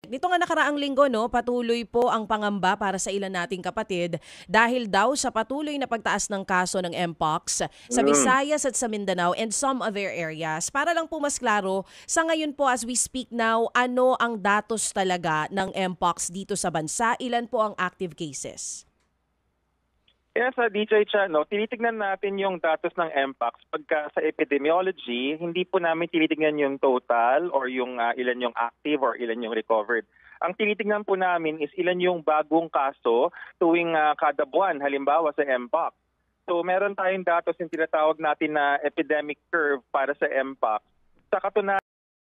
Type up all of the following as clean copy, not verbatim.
Nito nga nakaraang linggo, no, patuloy po ang pangamba para sa ilan nating kapatid dahil daw sa patuloy na pagtaas ng kaso ng Mpox sa Mm. Visayas at sa Mindanao and some other areas. Para lang po mas klaro, sa ngayon po as we speak now, ano ang datos talaga ng Mpox dito sa bansa? Ilan po ang active cases? Kaya sa DJ Chan, no, tinitignan natin yung datos ng MPAX. Pagka sa epidemiology, hindi po namin tinitignan yung total or yung ilan yung active or ilan yung recovered. Ang tinitignan po namin is ilan yung bagong kaso tuwing kada buwan, halimbawa sa MPAX. So meron tayong datos yung tinatawag natin na epidemic curve para sa MPAX. Sa katunayan,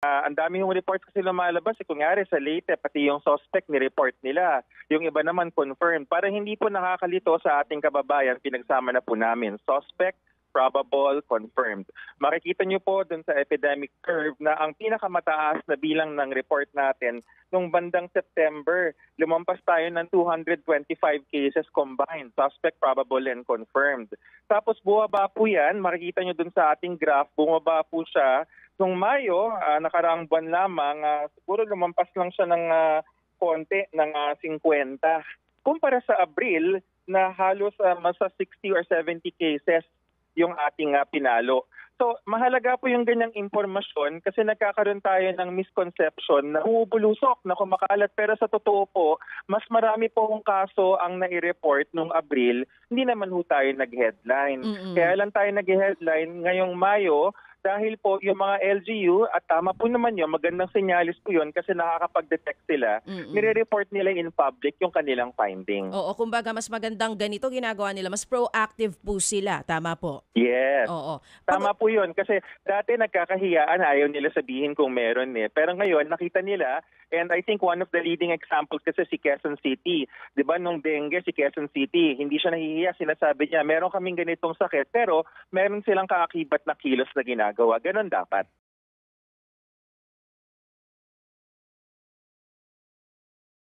ang dami yung reports kasi lumalabas. Kunyari sa Leyte, pati yung suspect ni-report nila. Yung iba naman confirmed. Para hindi po nakakalito sa ating kababayan, pinagsama na po namin. Suspect, probable, confirmed. Makikita nyo po dun sa epidemic curve na ang pinakamataas na bilang ng report natin nung bandang September, lumampas tayo ng 225 cases combined, suspect, probable, and confirmed. Tapos bumaba po yan, makikita nyo dun sa ating graph, bumaba po siya. Nung Mayo, nakaraang buwan lamang, siguro lumampas lang siya ng konti, ng 50. Kumpara sa Abril, na halos masa 60 or 70 cases yung ating pinalo. So mahalaga po yung ganyang impormasyon kasi nagkakaroon tayo ng misconception na umubulusok, na kumakalat. Pero sa totoo po, mas marami po kong kaso ang nai-report nung Abril, hindi naman ho tayo nag-headline. Kaya lang tayo nag-headline ngayong Mayo, dahil po yung mga LGU, at tama po naman yun, magandang senyalis po yun kasi nakakapag-detect sila, nire-report nila in public yung kanilang finding. Oo, kumbaga mas magandang ganito ginagawa nila, mas proactive po sila, tama po? Yes. Oo. Tama po yun. Kasi dati nagkakahiyaan, ayaw nila sabihin kung meron eh. Pero ngayon, nakita nila, and I think one of the leading examples kasi si Quezon City. Di ba nung dengue si Quezon City, hindi siya nahihiya, sinasabi niya, meron kaming ganitong sakit, pero meron silang kaakibat na kilos na ginagawa. Ganon dapat.